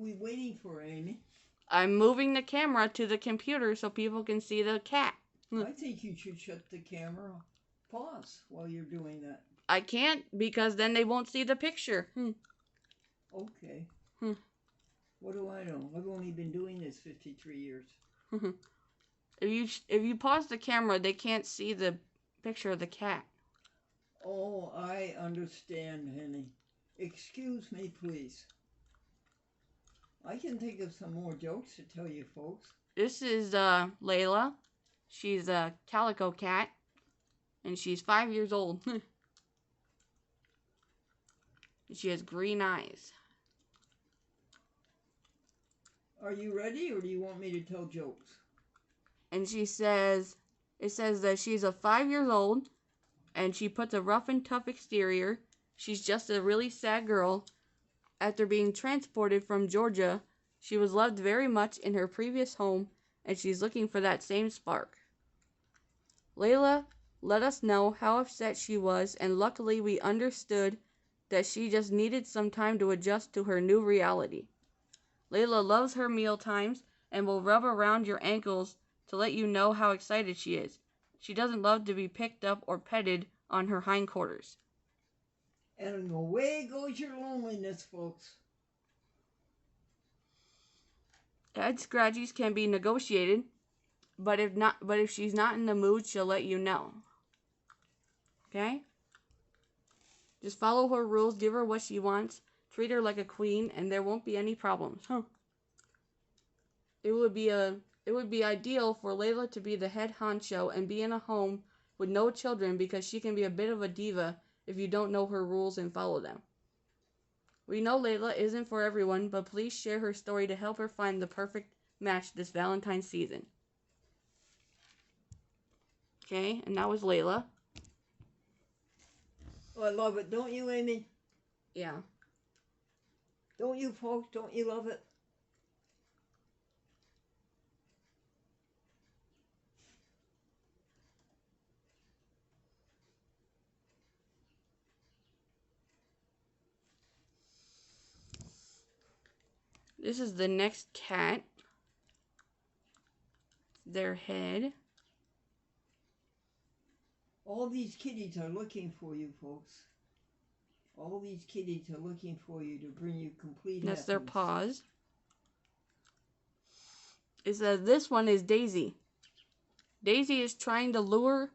we waiting for, Amy? I'm moving the camera to the computer so people can see the cat. I think you should shut the camera. Pause while you're doing that. I can't because then they won't see the picture. Okay. What do I know? I've only been doing this 53 years. If you pause the camera, they can't see the picture of the cat. Oh, I understand, honey. Excuse me, please. I can think of some more jokes to tell you folks. This is Layla. She's a calico cat, and she's 5 years old. She has green eyes. Are you ready, or do you want me to tell jokes? And it says that she's a 5 years old, and she puts a rough and tough exterior. She's just a really sad girl. After being transported from Georgia, she was loved very much in her previous home, and she's looking for that same spark. Layla let us know how upset she was, and luckily we understood that she just needed some time to adjust to her new reality. Layla loves her meal times and will rub around your ankles to let you know how excited she is. She doesn't love to be picked up or petted on her hindquarters. And away goes your loneliness, folks. Head scratchies can be negotiated, but if she's not in the mood, she'll let you know. Okay? Just follow her rules, give her what she wants, treat her like a queen, and there won't be any problems. It would be ideal for Layla to be the head honcho and be in a home with no children because she can be a bit of a diva if you don't know her rules and follow them. We know Layla isn't for everyone, but please share her story to help her find the perfect match this Valentine's season. Okay, and that was Layla. Oh, I love it. Don't you, Amy? Yeah. Don't you, folks? Don't you love it? This is the next cat. Their head. All these kitties are looking for you, folks. All these kitties are looking for you to bring you complete happiness. That's their paws. It says this one is Daisy. Daisy is trying to lure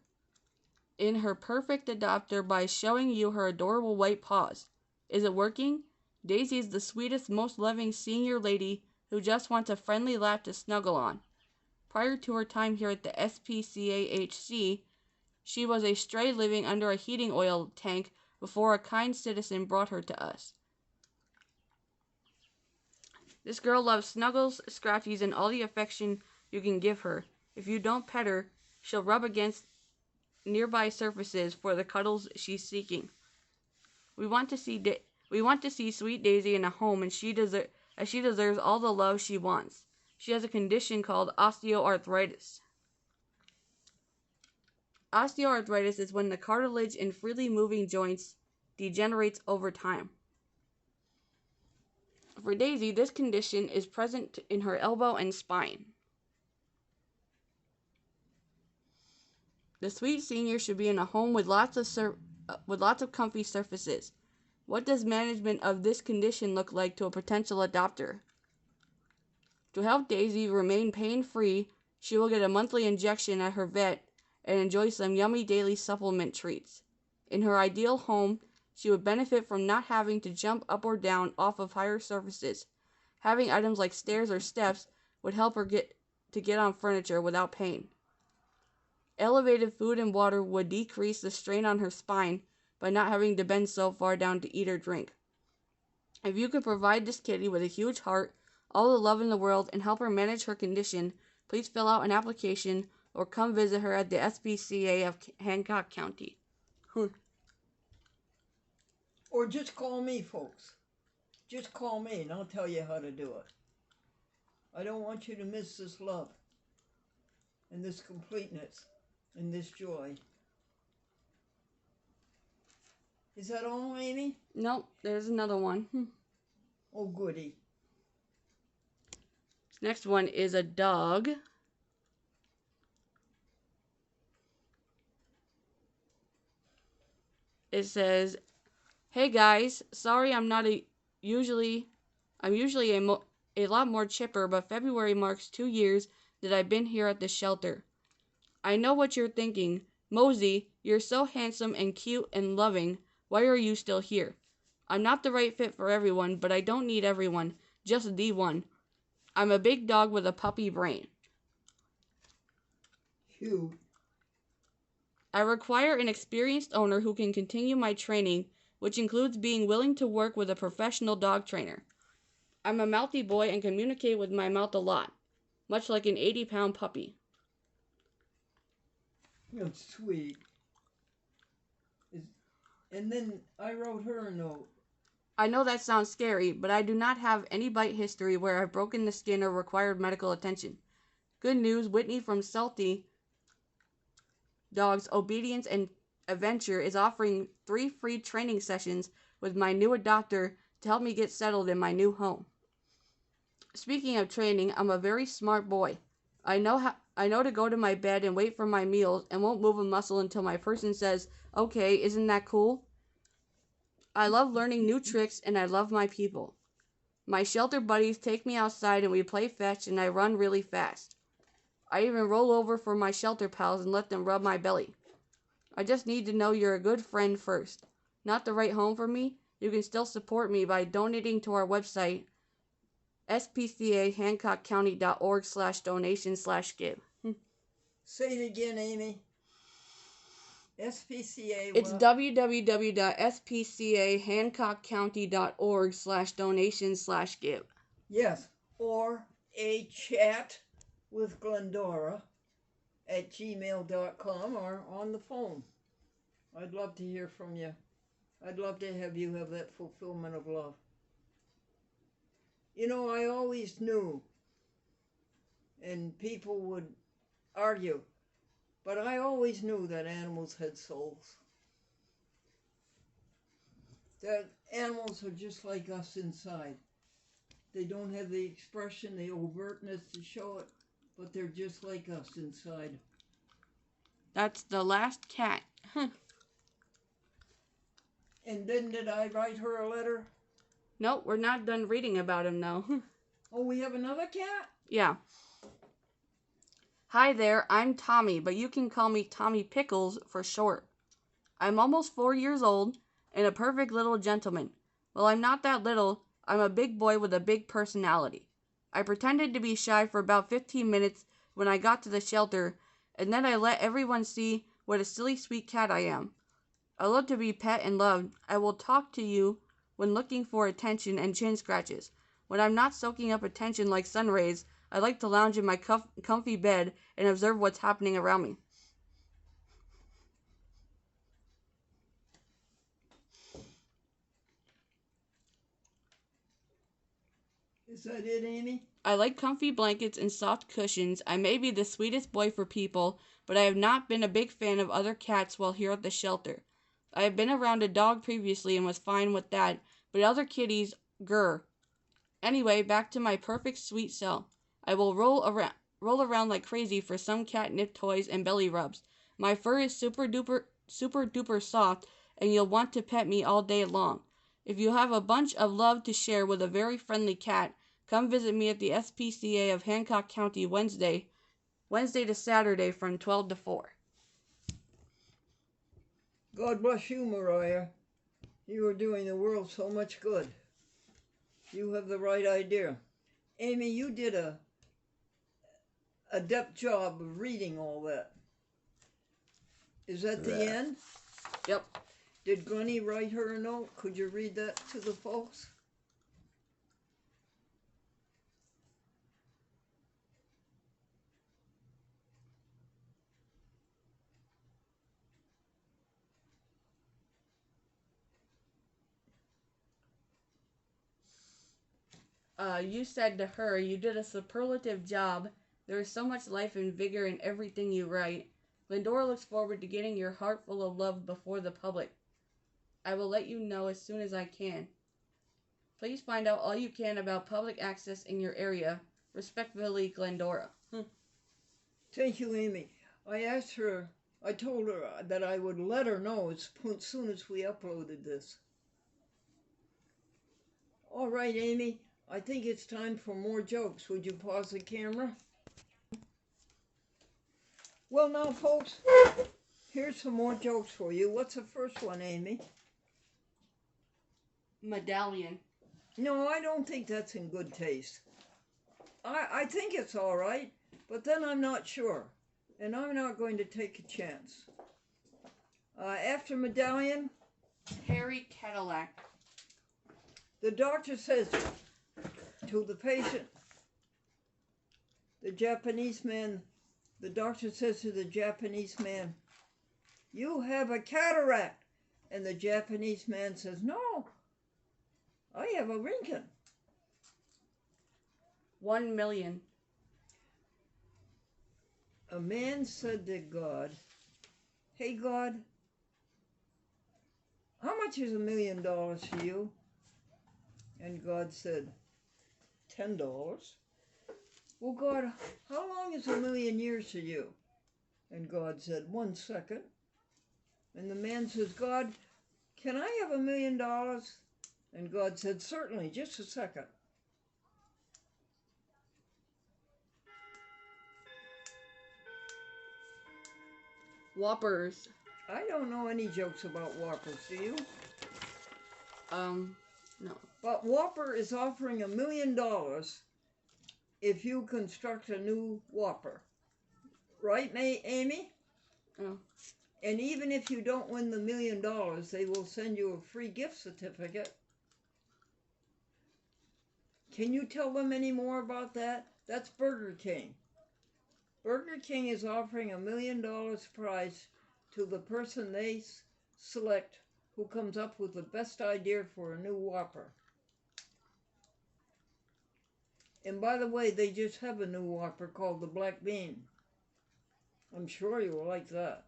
in her perfect adopter by showing you her adorable white paws. Is it working? Daisy is the sweetest, most loving senior lady who just wants a friendly lap to snuggle on. Prior to her time here at the SPCA HC, she was a stray living under a heating oil tank before a kind citizen brought her to us. This girl loves snuggles, scratchies, and all the affection you can give her. If you don't pet her, she'll rub against nearby surfaces for the cuddles she's seeking. We want to see sweet Daisy in a home, and she deserves all the love she wants. She has a condition called osteoarthritis. Osteoarthritis is when the cartilage in freely moving joints degenerates over time. For Daisy, this condition is present in her elbow and spine. The sweet senior should be in a home with lots of comfy surfaces. What does management of this condition look like to a potential adopter? To help Daisy remain pain-free, she will get a monthly injection at her vet and enjoy some yummy daily supplement treats. In her ideal home, she would benefit from not having to jump up or down off of higher surfaces. Having items like stairs or steps would help her get on furniture without pain. Elevated food and water would decrease the strain on her spine by not having to bend so far down to eat or drink. If you could provide this kitty with a huge heart, all the love in the world, and help her manage her condition, please fill out an application or come visit her at the SPCA of Hancock County. Or just call me, folks. Just call me and I'll tell you how to do it. I don't want you to miss this love and this completeness and this joy. Is that all, Amy? Nope, there's another one. Oh, goody. Next one is a dog. It says, "Hey guys, sorry I'm usually a lot more chipper, but February marks 2 years that I've been here at the shelter. I know what you're thinking. Mosey, you're so handsome and cute and loving. Why are you still here? I'm not the right fit for everyone, but I don't need everyone, just the one. I'm a big dog with a puppy brain. Cute. I require an experienced owner who can continue my training, which includes being willing to work with a professional dog trainer. I'm a mouthy boy and communicate with my mouth a lot, much like an 80-pound puppy." That's sweet. And then I wrote her a note. I know that sounds scary, but I do not have any bite history where I've broken the skin or required medical attention. Good news, Whitney from Salty Dogs Obedience and Adventure is offering 3 free training sessions with my new adopter to help me get settled in my new home. Speaking of training, I'm a very smart boy. I know to go to my bed and wait for my meals and won't move a muscle until my person says, "Okay, isn't that cool?" I love learning new tricks and I love my people. My shelter buddies take me outside and we play fetch and I run really fast. I even roll over for my shelter pals and let them rub my belly. I just need to know you're a good friend first. Not the right home for me? You can still support me by donating to our website, spcahancockcounty.org/donation/give. Say it again, Amy. SPCA It's what? www.spcahancockcounty.org/donation/give. Yes. Or a chat with Glendora at gmail.com or on the phone. I'd love to hear from you. I'd love to have you have that fulfillment of love. You know, I always knew, and people would argue, but I always knew that animals had souls. That animals are just like us inside. They don't have the expression, the overtness to show it, but they're just like us inside. That's the last cat. And then did I write her a letter? Nope, we're not done reading about him though. Oh, we have another cat? Yeah. "Hi there, I'm Tommy, but you can call me Tommy Pickles for short. I'm almost 4 years old and a perfect little gentleman. Well, I'm not that little. I'm a big boy with a big personality. I pretended to be shy for about 15 minutes when I got to the shelter, and then I let everyone see what a silly sweet cat I am. I love to be pet and loved. I will talk to you when looking for attention and chin scratches. When I'm not soaking up attention like sun rays, I like to lounge in my comfy bed and observe what's happening around me. Is that it, Amy? I like comfy blankets and soft cushions. I may be the sweetest boy for people, but I have not been a big fan of other cats while here at the shelter. I have been around a dog previously and was fine with that, but other kitties, grr. Anyway, back to my perfect sweet self. I will roll around like crazy for some catnip toys and belly rubs. My fur is super duper soft, and you'll want to pet me all day long. If you have a bunch of love to share with a very friendly cat, come visit me at the SPCA of Hancock County Wednesday to Saturday from 12 to 4. God bless you, Mariah. You are doing the world so much good. You have the right idea. Amy, you did a adept job of reading all that. Is that the end? Yep. Did Glennie write her a note? Could you read that to the folks? You said to her, "You did a superlative job. There is so much life and vigor in everything you write. Glendora looks forward to getting your heart full of love before the public. I will let you know as soon as I can. Please find out all you can about public access in your area. Respectfully, Glendora. Thank you, Amy. I told her that I would let her know as soon as we uploaded this. All right, Amy, I think it's time for more jokes. Would you pause the camera? Well, now, folks, here's some more jokes for you. What's the first one, Amy? Medallion. No, I don't think that's in good taste. I think it's all right, but then I'm not sure, and I'm not going to take a chance. After medallion, Harry Cadillac. the doctor says to the patient, the doctor says to the Japanese man, "You have a cataract." And the Japanese man says, "No, I have a Rinkin." 1 million. A man said to God, "Hey God, how much is $1 million to you?" And God said, $10. "Well, God, how long is 1,000,000 years to you?" And God said, 1 second. And the man says, "God, can I have $1 million?" And God said, "Certainly, just a second." Whoppers. I don't know any jokes about Whoppers, do you? No. But Whopper is offering $1 million if you construct a new Whopper. Right, Amy? Oh. And even if you don't win the $1 million, they will send you a free gift certificate. Can you tell them any more about that? That's Burger King. Burger King is offering $1 million prize to the person they select who comes up with the best idea for a new Whopper. And by the way, they just have a new Whopper called the Black Bean. I'm sure you will like that.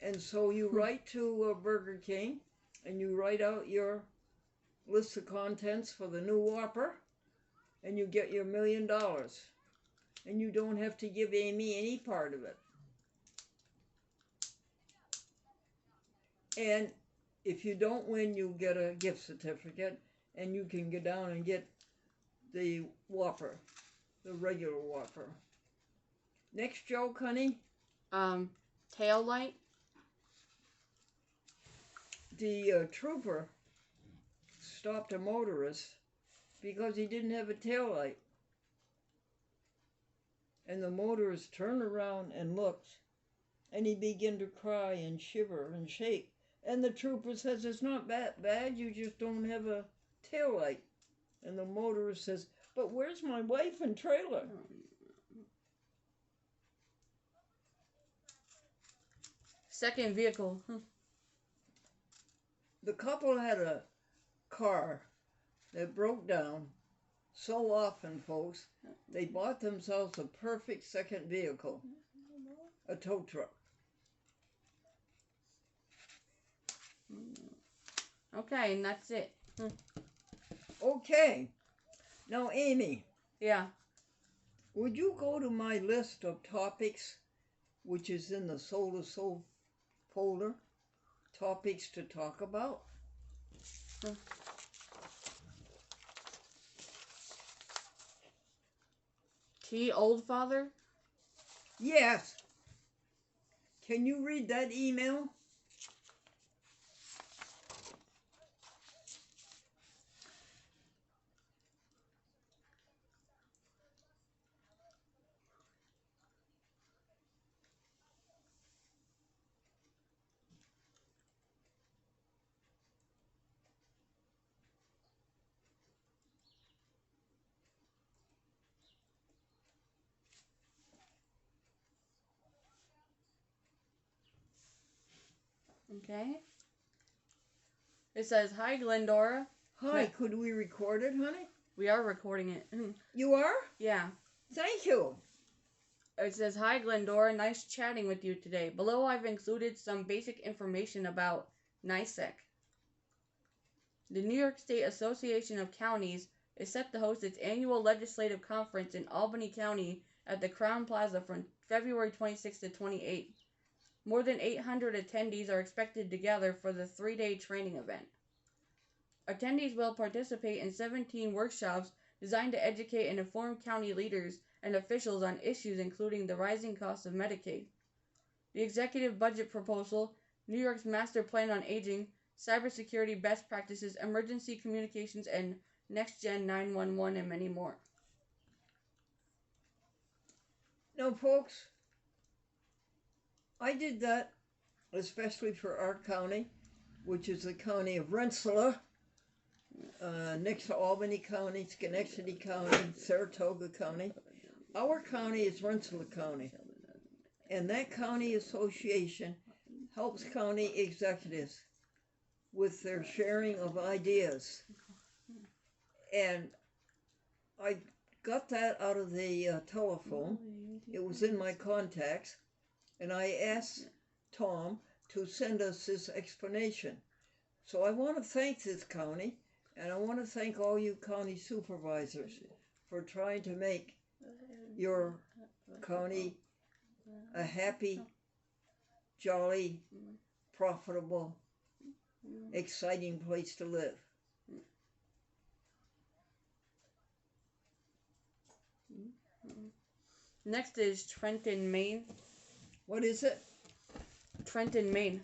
And so you write to Burger King and you write out your list of contents for the new Whopper and you get your $1 million. And you don't have to give Amy any part of it. And if you don't win, you get a gift certificate and you can go down and get the Whopper, the regular Whopper. Next joke, honey. Tail light. The trooper stopped a motorist because he didn't have a tail light. And the motorist turned around and looked, and he began to cry and shiver and shake. And the trooper says, "It's not that bad, you just don't have a tail light." And the motorist says, "But where's my wife and trailer?" Second vehicle. The couple had a car that broke down so often, folks, they bought themselves a perfect second vehicle, a tow truck. Okay, and that's it. Okay. Now, Amy. Yeah. Would you go to my list of topics, which is in the Soul to Soul folder, topics to talk about? T. Oldfather? Yes. Can you read that email? Okay. It says, "Hi, Glendora." Hi, could we record it, honey? We are recording it. You are? Yeah. Thank you. It says, "Hi, Glendora. Nice chatting with you today. Below, I've included some basic information about NYSEC. The New York State Association of Counties is set to host its annual legislative conference in Albany County at the Crown Plaza from February 26 to 28. More than 800 attendees are expected to gather for the 3-day training event. Attendees will participate in 17 workshops designed to educate and inform county leaders and officials on issues including the rising cost of Medicaid, the executive budget proposal, New York's Master Plan on Aging, cybersecurity best practices, emergency communications, and next-gen 911, and many more. Now, folks, I did that especially for our county, which is the county of Rensselaer, next to Albany County, Schenectady County, Saratoga County. Our county is Rensselaer County, and that county association helps county executives with their sharing of ideas. And I got that out of the telephone. It was in my contacts, and I asked Tom to send us this explanation. So I want to thank this county, and I want to thank all you county supervisors for trying to make your county a happy, jolly, profitable, exciting place to live. Next is Trenton, Maine. What is it? Trenton, Maine.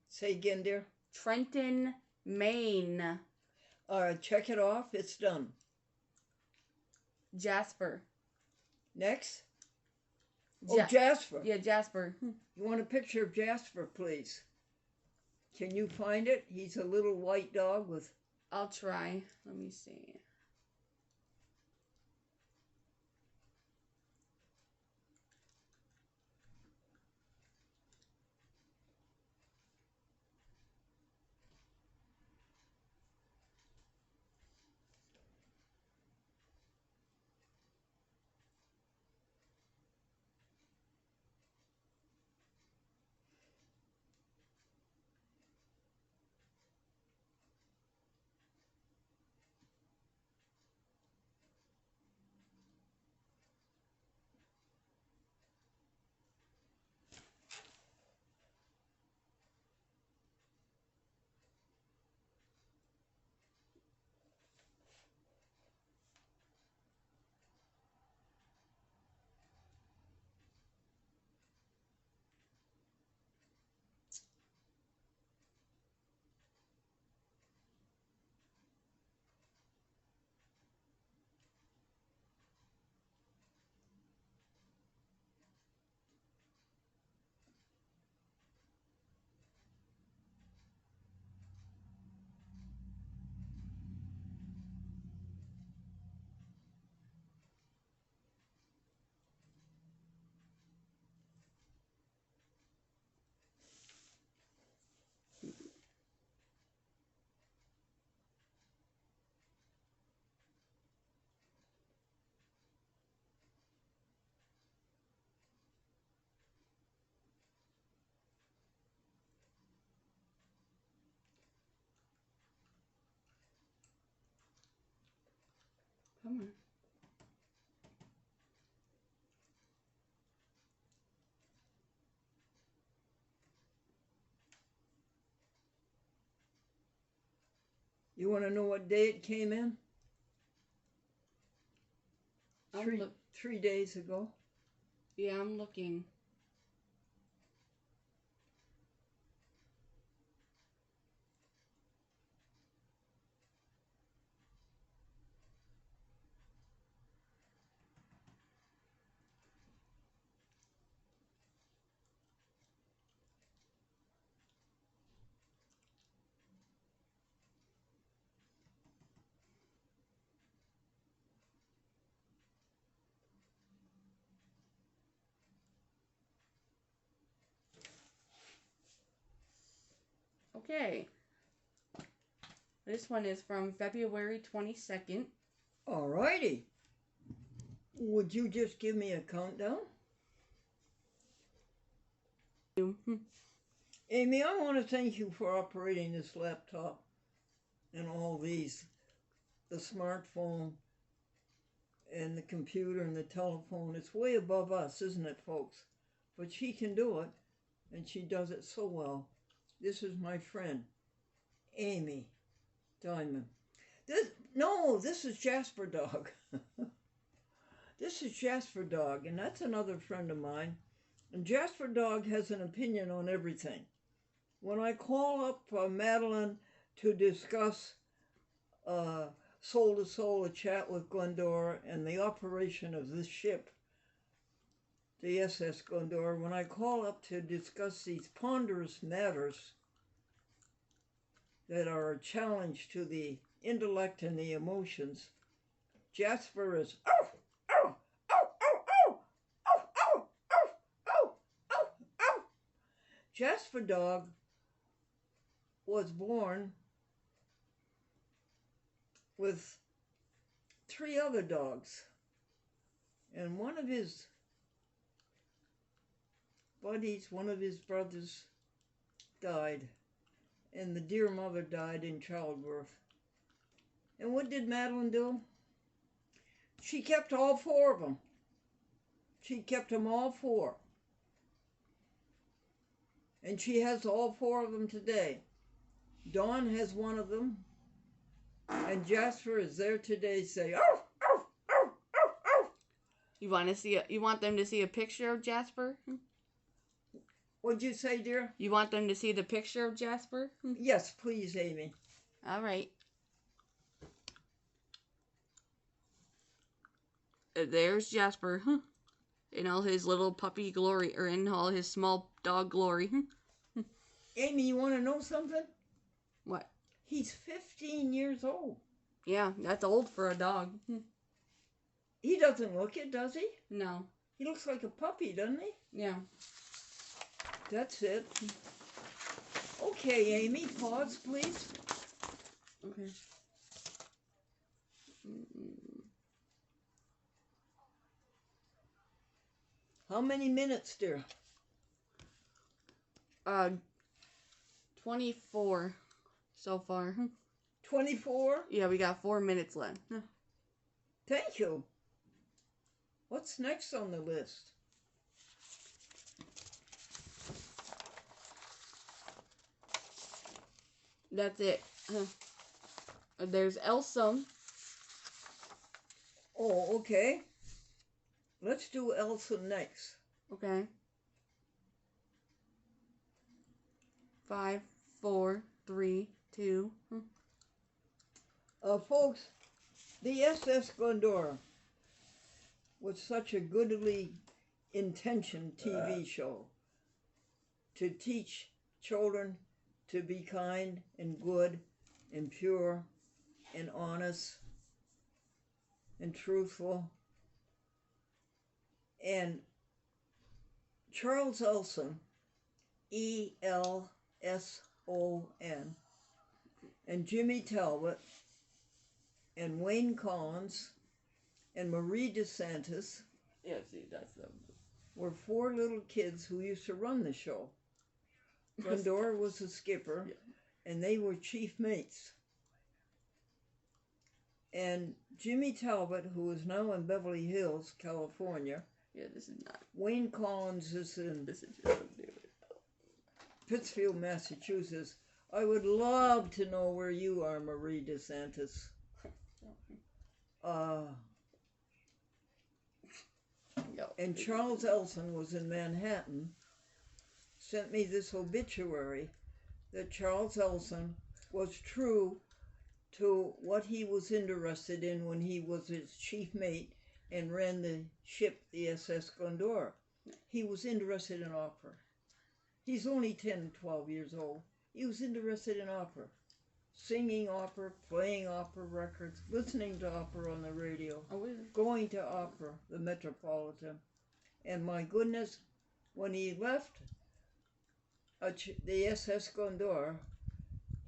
Say again, dear. Trenton, Maine. All right, check it off. It's done. Jasper. Next. Jasper. Yeah, Jasper. You want a picture of Jasper, please? Can you find it? He's a little white dog with... I'll try. Let me see. Come on. You want to know what day it came in? 3 days ago. Yeah, I'm looking. Okay. This one is from February 22nd. All righty. Would you just give me a countdown? Amy, I want to thank you for operating this laptop and all these the smartphone and the computer and the telephone. It's way above us, isn't it, folks? But she can do it, and she does it so well. This is my friend, Amy Diamond. This is Jasper Dog. This is Jasper Dog, and that's another friend of mine. And Jasper Dog has an opinion on everything. When I call up Madeline to discuss Soul to Soul, a chat with Glendora, and the operation of this ship, the SS Glendora, when I call up to discuss these ponderous matters that are a challenge to the intellect and the emotions, Jasper is Jasper Dog was born with 3 other dogs, and one of his buddies, one of his brothers, died, and the dear mother died in childbirth. And what did Madeline do? She kept all 4 of them. She kept them all 4. And she has all 4 of them today. Dawn has one of them. And Jasper is there today saying, "Oh, oh, oh, oh, oh." You want them to see a picture of Jasper? What'd you say, dear? You want them to see the picture of Jasper? Yes, please, Amy. All right. There's Jasper in all his little puppy glory, or in all his small dog glory. Amy, you want to know something? What? He's 15 years old. Yeah, that's old for a dog. He doesn't look it, does he? No. He looks like a puppy, doesn't he? Yeah. That's it. Okay, Amy, pause, please. Okay. How many minutes, dear? 24 so far. 24? Yeah, we got 4 minutes left. Thank you. What's next on the list? That's it. There's Elsa. Oh, okay. Let's do Elsa next. Okay. 5, 4, 3, 2. Folks, the SS Glendora was such a goodly intentioned TV show to teach children to be kind and good and pure and honest and truthful. And Charles Elson, E-L-S-O-N, and Jimmy Talbot, and Wayne Collins, and Marie DeSantis. Yeah, see, that's them. Were 4 little kids who used to run the show. Glendora was the skipper, yeah, and they were chief mates. And Jimmy Talbot, who is now in Beverly Hills, California. Yeah, this is not. Wayne Collins is in Pittsfield, Massachusetts. I would love to know where you are, Marie DeSantis. And Charles Elson was in Manhattan, sent me this obituary that Charles Elson was true to what he was interested in when he was his chief mate and ran the ship, the SS Glendora. He was interested in opera. He's only 10, 12 years old. He was interested in opera. Singing opera, playing opera records, listening to opera on the radio, going to opera, the Metropolitan. And my goodness, when he left the SS Glendora,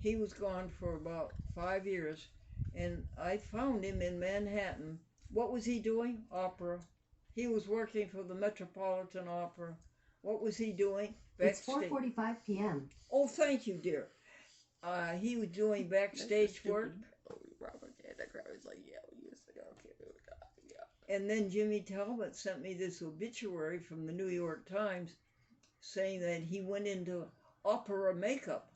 he was gone for about 5 years, and I found him in Manhattan. What was he doing? Opera. He was working for the Metropolitan Opera. What was he doing? Backstage. It's 4:45 p.m. Oh, thank you, dear. He was doing backstage work. crap. It's like, yeah, we used to go. Okay, yeah. And then Jimmy Talbot sent me this obituary from the New York Times saying that he went into opera makeup.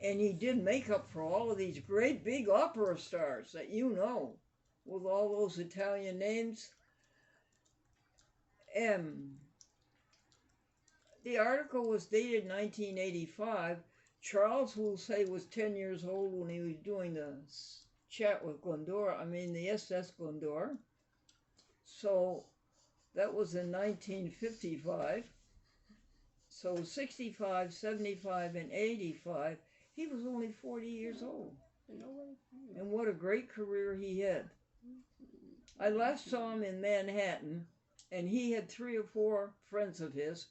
And he did makeup for all of these great big opera stars that you know, with all those Italian names. The article was dated 1985. Charles will say was 10 years old when he was doing the chat with the SS Glendora. So that was in 1955. So 65, 75, and 85, he was only 40 years old. And what a great career he had. I last saw him in Manhattan, and he had 3 or 4 friends of his,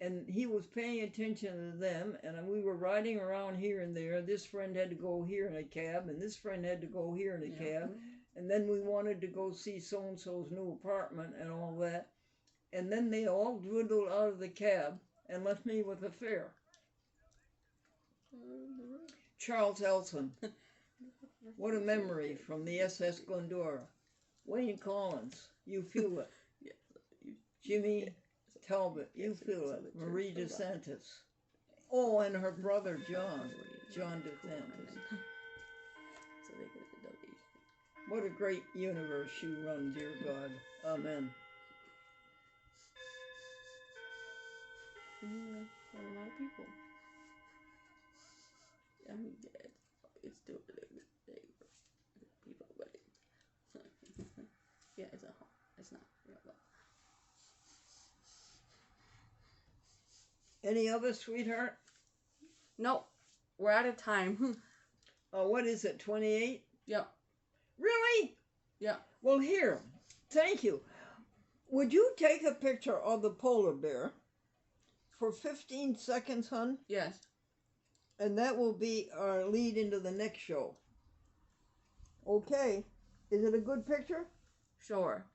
and he was paying attention to them, and we were riding around here and there. This friend had to go here in a cab, and this friend had to go here in a cab, and then we wanted to go see so-and-so's new apartment and all that, and then they all dwindled out of the cab and left me with a fare. Charles Elson. What a memory from the SS Glendora. Wayne Collins, you feel it. Jimmy Talbot, you feel it. Marie DeSantis. Oh, and her brother John DeSantis. What a great universe you run, dear God. Amen. A lot of people. I mean, it's still people, but yeah, it's not. Any other, sweetheart? No, we're out of time. What is it, 28? Yeah. Really? Yeah. Well, here, thank you. Would you take a picture of the polar bear for 15 seconds, hon? Yes. And that will be our lead into the next show. Okay. Is it a good picture? Sure.